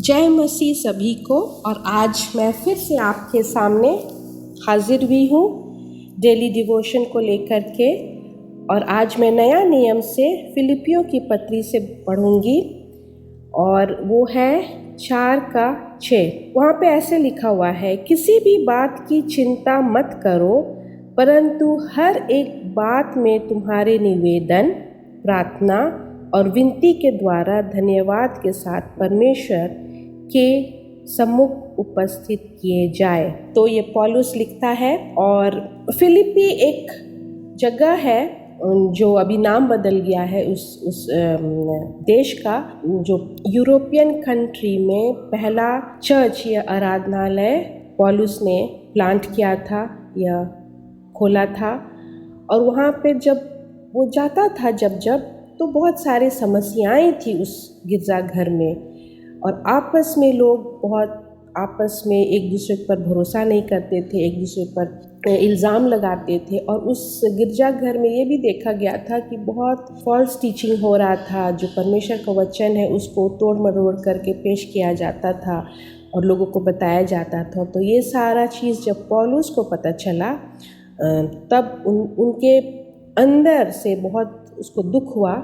जय मसीह सभी को। और आज मैं फिर से आपके सामने हाजिर हुई हूँ डेली डिवोशन को लेकर के। और आज मैं नया नियम से फिलिपियों की पत्री से पढ़ूंगी और वो है 4:6। वहाँ पे ऐसे लिखा हुआ है, किसी भी बात की चिंता मत करो, परंतु हर एक बात में तुम्हारे निवेदन, प्रार्थना और विनती के द्वारा धन्यवाद के साथ परमेश्वर के सम्मुख उपस्थित किए जाए। तो ये पौलुस लिखता है। और फिलिपी एक जगह है जो अभी नाम बदल गया है उस देश का, जो यूरोपियन कंट्री में पहला चर्च या आराधनालय पौलुस ने प्लांट किया था या खोला था। और वहाँ पे जब वो जाता था जब तो बहुत सारी समस्याएं थी उस गिरजाघर में। और आपस में लोग आपस में एक दूसरे पर भरोसा नहीं करते थे, एक दूसरे पर इल्ज़ाम लगाते थे। और उस गिरजाघर में ये भी देखा गया था कि बहुत फॉल्स टीचिंग हो रहा था। जो परमेश्वर का वचन है उसको तोड़ मरोड़ करके पेश किया जाता था और लोगों को बताया जाता था। तो ये सारा चीज़ जब पौलुस को पता चला तब उनके अंदर से बहुत उसको दुख हुआ।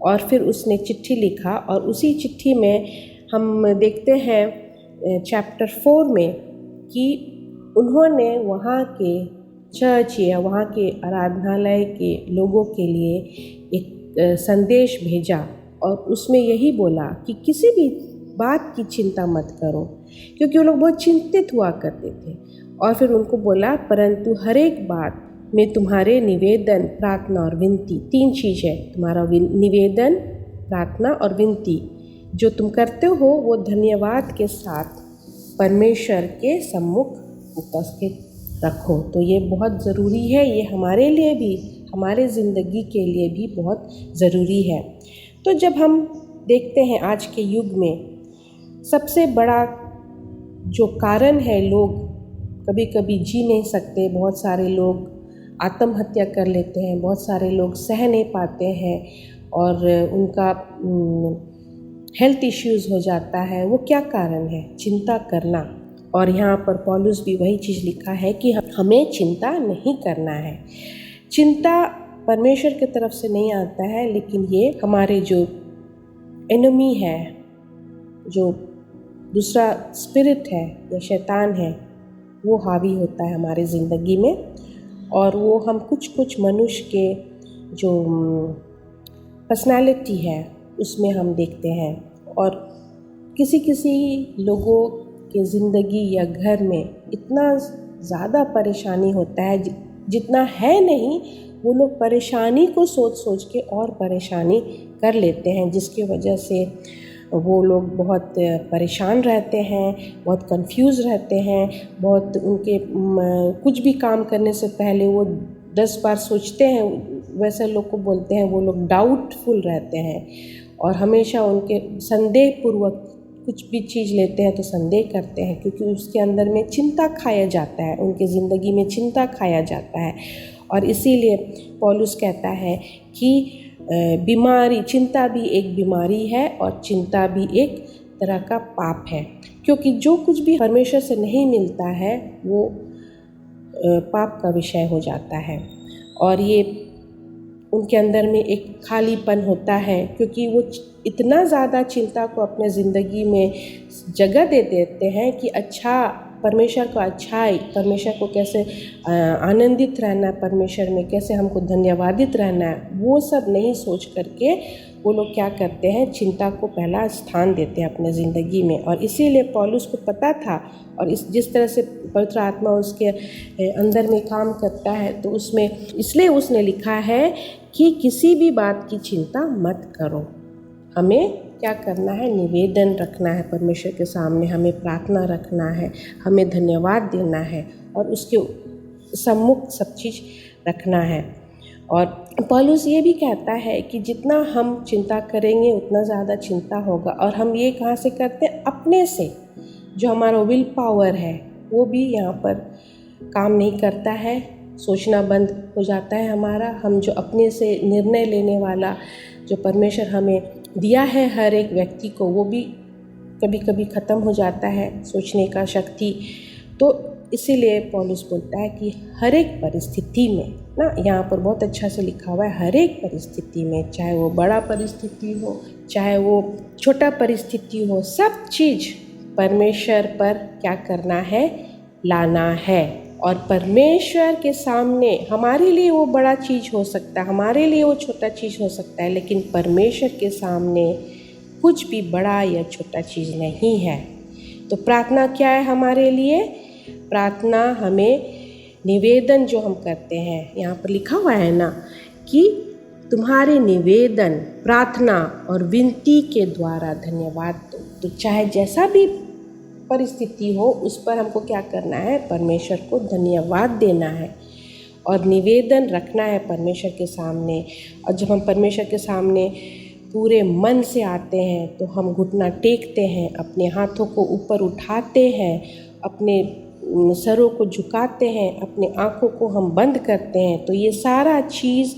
और फिर उसने चिट्ठी लिखा और उसी चिट्ठी में हम देखते हैं चैप्टर 4 में कि उन्होंने वहाँ के चर्च या वहाँ के आराधनालय के लोगों के लिए एक संदेश भेजा। और उसमें यही बोला कि किसी भी बात की चिंता मत करो, क्योंकि वो लोग बहुत चिंतित हुआ करते थे। और फिर उनको बोला, परंतु हर एक बात में तुम्हारे निवेदन, प्रार्थना और विनती, 3 चीज़ है, तुम्हारा निवेदन, प्रार्थना और विनती जो तुम करते हो वो धन्यवाद के साथ परमेश्वर के सम्मुख उपस्थित रखो। तो ये बहुत ज़रूरी है, ये हमारे लिए भी, हमारे ज़िंदगी के लिए भी बहुत ज़रूरी है। तो जब हम देखते हैं आज के युग में सबसे बड़ा जो कारण है, लोग कभी कभी जी नहीं सकते, बहुत सारे लोग आत्महत्या कर लेते हैं, बहुत सारे लोग सह नहीं पाते हैं और उनका हेल्थ इश्यूज़ हो जाता है। वो क्या कारण है? चिंता करना। और यहाँ पर पौलुस भी वही चीज़ लिखा है कि हमें चिंता नहीं करना है। चिंता परमेश्वर की तरफ से नहीं आता है, लेकिन ये हमारे जो एनिमी है, जो दूसरा स्पिरिट है या शैतान है, वो हावी होता है हमारे ज़िंदगी में। और वो हम कुछ मनुष्य के जो पर्सनालिटी है उसमें हम देखते हैं। और किसी लोगों के ज़िंदगी या घर में इतना ज़्यादा परेशानी होता है, जितना है नहीं, वो लोग परेशानी को सोच के और परेशानी कर लेते हैं, जिसकी वजह से वो लोग बहुत परेशान रहते हैं, बहुत कंफ्यूज रहते हैं, बहुत उनके कुछ भी काम करने से पहले वो 10 बार सोचते हैं। वैसे लोग को बोलते हैं वो लोग डाउटफुल रहते हैं और हमेशा उनके संदेह पूर्वक कुछ भी चीज़ लेते हैं तो संदेह करते हैं, क्योंकि उसके अंदर में चिंता खाया जाता है, उनके ज़िंदगी में चिंता खाया जाता है। और इसीलिए पौलुस कहता है कि बीमारी, चिंता भी एक बीमारी है और चिंता भी एक तरह का पाप है, क्योंकि जो कुछ भी परमेश्वर से नहीं मिलता है वो पाप का विषय हो जाता है। और ये उनके अंदर में एक खालीपन होता है, क्योंकि वो इतना ज़्यादा चिंता को अपने ज़िंदगी में जगह दे देते हैं कि अच्छा, परमेश्वर को अच्छाई, परमेश्वर को कैसे आनंदित रहना है, परमेश्वर में कैसे हमको धन्यवादित रहना है, वो सब नहीं सोच करके वो लोग क्या करते हैं, चिंता को पहला स्थान देते हैं अपने ज़िंदगी में। और इसीलिए पौलुस को पता था, और जिस तरह से पवित्र आत्मा उसके अंदर में काम करता है, तो उसमें इसलिए उसने लिखा है कि किसी भी बात की चिंता मत करो। हमें क्या करना है? निवेदन रखना है परमेश्वर के सामने, हमें प्रार्थना रखना है, हमें धन्यवाद देना है और उसके सम्मुख सब चीज़ रखना है। और पौलुस ये भी कहता है कि जितना हम चिंता करेंगे उतना ज़्यादा चिंता होगा। और हम ये कहाँ से करते हैं? अपने से। जो हमारा विल पावर है वो भी यहाँ पर काम नहीं करता है, सोचना बंद हो जाता है हमारा। हम जो अपने से निर्णय लेने वाला जो परमेश्वर हमें दिया है हर एक व्यक्ति को, वो भी कभी कभी ख़त्म हो जाता है सोचने का शक्ति। तो इसीलिए पौलुस बोलता है कि हर एक परिस्थिति में ना, यहाँ पर बहुत अच्छा से लिखा हुआ है, हर एक परिस्थिति में, चाहे वो बड़ा परिस्थिति हो चाहे वो छोटा परिस्थिति हो, सब चीज़ परमेश्वर पर क्या करना है, लाना है। और परमेश्वर के सामने हमारे लिए वो बड़ा चीज़ हो सकता है, हमारे लिए वो छोटा चीज़ हो सकता है, लेकिन परमेश्वर के सामने कुछ भी बड़ा या छोटा चीज़ नहीं है। तो प्रार्थना क्या है हमारे लिए? प्रार्थना हमें निवेदन जो हम करते हैं, यहाँ पर लिखा हुआ है ना कि तुम्हारे निवेदन, प्रार्थना और विनती के द्वारा धन्यवाद दो। तो चाहे जैसा भी परिस्थिति हो उस पर हमको क्या करना है, परमेश्वर को धन्यवाद देना है और निवेदन रखना है परमेश्वर के सामने। और जब हम परमेश्वर के सामने पूरे मन से आते हैं तो हम घुटना टेकते हैं, अपने हाथों को ऊपर उठाते हैं, अपने सरों को झुकाते हैं, अपने आँखों को हम बंद करते हैं। तो ये सारा चीज़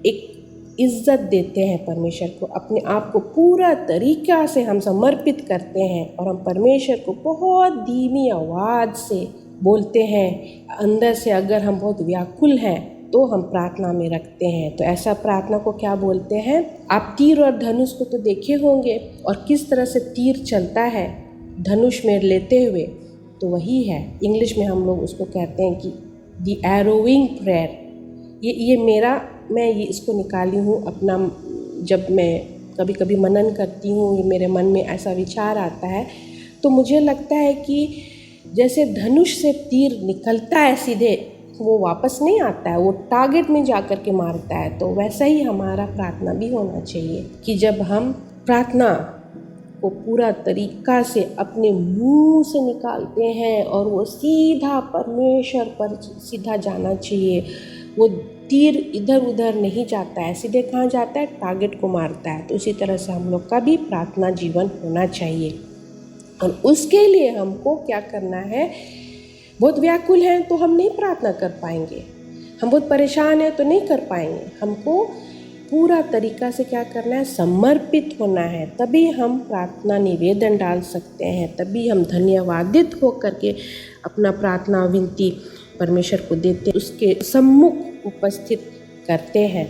एक इज़्ज़त देते हैं परमेश्वर को, अपने आप को पूरा तरीक़ा से हम समर्पित करते हैं और हम परमेश्वर को बहुत धीमी आवाज़ से बोलते हैं। अंदर से अगर हम बहुत व्याकुल हैं तो हम प्रार्थना में रखते हैं। तो ऐसा प्रार्थना को क्या बोलते हैं? आप तीर और धनुष को तो देखे होंगे, और किस तरह से तीर चलता है धनुष में लेते हुए, तो वही है। इंग्लिश में हम लोग उसको कहते हैं कि दी एरोइंग प्रेयर। मैं ये इसको निकाली हूँ अपना, जब मैं कभी कभी मनन करती हूँ, मेरे मन में ऐसा विचार आता है तो मुझे लगता है कि जैसे धनुष से तीर निकलता है सीधे, वो वापस नहीं आता है, वो टारगेट में जा कर के मारता है। तो वैसा ही हमारा प्रार्थना भी होना चाहिए कि जब हम प्रार्थना को पूरा तरीक़ा से अपने मुंह से निकालते हैं और वो सीधा परमेश्वर पर सीधा जाना चाहिए। वो तीर इधर उधर नहीं जाता है, सीधे कहाँ जाता है, टारगेट को मारता है। तो उसी तरह से हम लोग का भी प्रार्थना जीवन होना चाहिए। और उसके लिए हमको क्या करना है, बहुत व्याकुल हैं तो हम नहीं प्रार्थना कर पाएंगे, हम बहुत परेशान हैं तो नहीं कर पाएंगे। हमको पूरा तरीक़ा से क्या करना है, समर्पित होना है, तभी हम प्रार्थना निवेदन डाल सकते हैं, तभी हम धन्यवादित हो करके अपना प्रार्थना विनती परमेश्वर को देते, उसके सम्मुख उपस्थित करते हैं।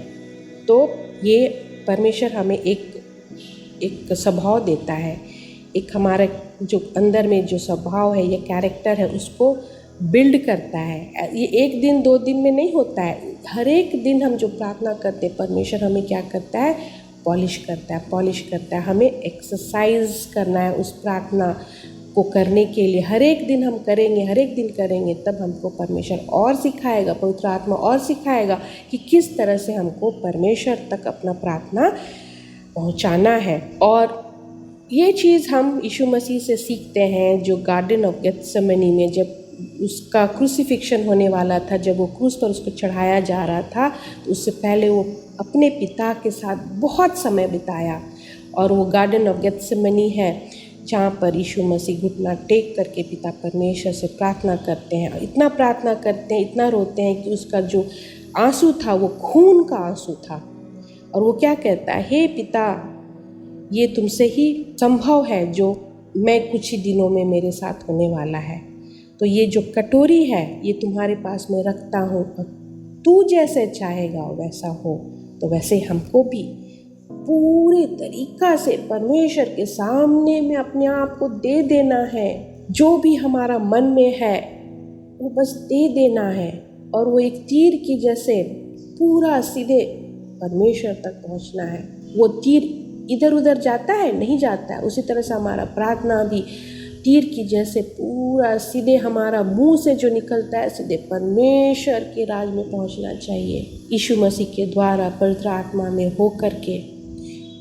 तो ये परमेश्वर हमें एक स्वभाव देता है, एक हमारा जो अंदर में जो स्वभाव है, ये कैरेक्टर है, उसको बिल्ड करता है। ये एक दिन दो दिन में नहीं होता है, हर एक दिन हम जो प्रार्थना करते हैं परमेश्वर हमें क्या करता है, पॉलिश करता है। हमें एक्सरसाइज करना है उस प्रार्थना को करने के लिए। हर एक दिन हम करेंगे, तब हमको परमेश्वर और सिखाएगा, पवित्र आत्मा और सिखाएगा कि किस तरह से हमको परमेश्वर तक अपना प्रार्थना पहुंचाना है। और ये चीज़ हम यीशु मसीह से सीखते हैं, जो गार्डन ऑफ गेत्सेमनी में जब उसका क्रूसिफिक्शन होने वाला था, जब वो क्रूस पर उसको चढ़ाया जा रहा था, तो उससे पहले वो अपने पिता के साथ बहुत समय बिताया। और वो गार्डन ऑफ गेत्सेमनी है जहाँ पर यीशु मसीह घुटना टेक करके पिता परमेश्वर से प्रार्थना करते हैं। इतना प्रार्थना करते हैं, इतना रोते हैं कि उसका जो आंसू था वो खून का आंसू था। और वो क्या कहता है, हे पिता, ये तुमसे ही संभव है जो मैं कुछ ही दिनों में मेरे साथ होने वाला है। तो ये जो कटोरी है ये तुम्हारे पास मैं रखता हूँ, और तू जैसे चाहेगा वैसा हो। तो वैसे हमको भी पूरे तरीक़ा से परमेश्वर के सामने में अपने आप को दे देना है। जो भी हमारा मन में है वो बस दे देना है, और वो एक तीर की जैसे पूरा सीधे परमेश्वर तक पहुंचना है। वो तीर इधर उधर जाता है, नहीं जाता है। उसी तरह से हमारा प्रार्थना भी तीर की जैसे पूरा सीधे हमारा मुंह से जो निकलता है सीधे परमेश्वर के राज में पहुंचना चाहिए, यीशु मसीह के द्वारा पवित्र आत्मा में हो करके।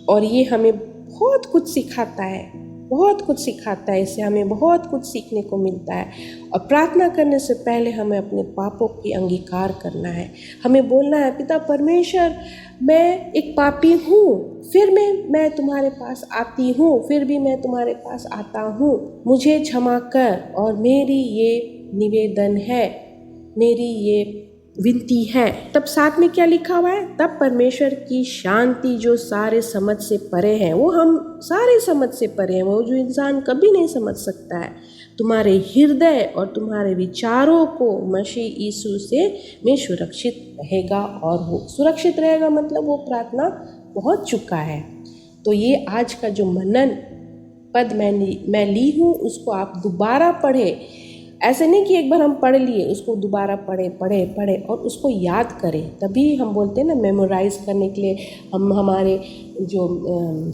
और ये हमें बहुत कुछ सिखाता है, इससे हमें बहुत कुछ सीखने को मिलता है। और प्रार्थना करने से पहले हमें अपने पापों की अंगीकार करना है। हमें बोलना है, पिता परमेश्वर, मैं एक पापी हूँ, फिर मैं तुम्हारे पास आती हूँ, फिर भी मैं तुम्हारे पास आता हूँ, मुझे क्षमा कर। और मेरी ये निवेदन है, मेरी ये विनती है। तब साथ में क्या लिखा हुआ है, तब परमेश्वर की शांति जो सारे समझ से परे है, वो हम सारे समझ से परे हैं, वो जो इंसान कभी नहीं समझ सकता है, तुम्हारे हृदय और तुम्हारे विचारों को मसीह यीशु से में सुरक्षित रहेगा। और वो सुरक्षित रहेगा मतलब वो प्रार्थना पहुंच चुका है। तो ये आज का जो मनन पद मैं ली हूँ, उसको आप दोबारा पढ़े। ऐसे नहीं कि एक बार हम पढ़ लिए, उसको दोबारा पढ़े और उसको याद करें। तभी हम बोलते हैं ना, मेमोराइज करने के लिए हम हमारे जो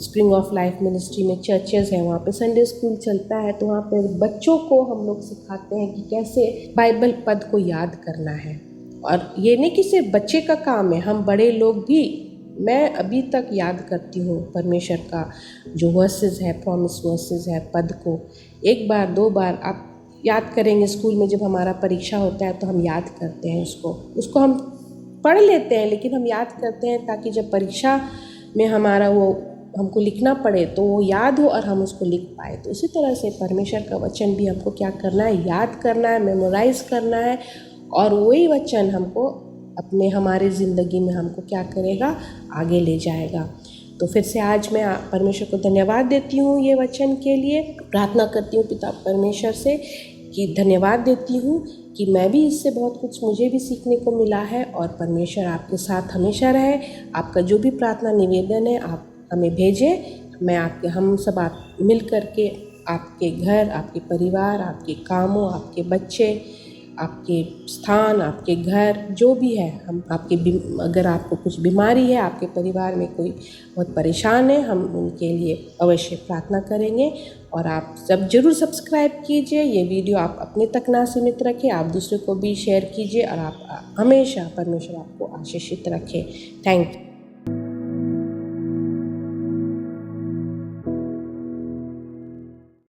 स्प्रिंग ऑफ लाइफ मिनिस्ट्री में चर्चेज हैं, वहाँ पे संडे स्कूल चलता है, तो वहाँ पे बच्चों को हम लोग सिखाते हैं कि कैसे बाइबल पद को याद करना है। और ये नहीं कि सिर्फ बच्चे का काम है, हम बड़े लोग भी, मैं अभी तक याद करती हूँ परमेश्वर का जो वर्सेस है, प्रॉमिस वर्सेस है, पद को एक बार दो बार आप याद करेंगे। स्कूल में जब हमारा परीक्षा होता है तो हम याद करते हैं, उसको हम पढ़ लेते हैं, लेकिन हम याद करते हैं ताकि जब परीक्षा में हमारा वो हमको लिखना पड़े तो वो याद हो और हम उसको लिख पाए। तो इसी तरह से परमेश्वर का वचन भी हमको क्या करना है, याद करना है, मेमोराइज करना है, और वही वचन हमको अपने हमारे ज़िंदगी में हमको क्या करेगा, आगे ले जाएगा। तो फिर से आज मैं परमेश्वर को धन्यवाद देती हूँ ये वचन के लिए। प्रार्थना करती हूँ पिता परमेश्वर से कि धन्यवाद देती हूँ कि मैं भी इससे बहुत कुछ मुझे भी सीखने को मिला है। और परमेश्वर आपके साथ हमेशा रहे। आपका जो भी प्रार्थना निवेदन है आप हमें भेजें, हम सब आप मिल कर के आपके घर, आपके परिवार, आपके कामों, आपके बच्चे, आपके स्थान, आपके घर जो भी है, हम अगर आपको कुछ बीमारी है, आपके परिवार में कोई बहुत परेशान है, हम उनके लिए अवश्य प्रार्थना करेंगे। और आप सब जरूर सब्सक्राइब कीजिए। ये वीडियो आप अपने तक ना सीमित रखें, आप दूसरे को भी शेयर कीजिए, और आप हमेशा परमेश्वर आपको आशीषित रखे। Thank you.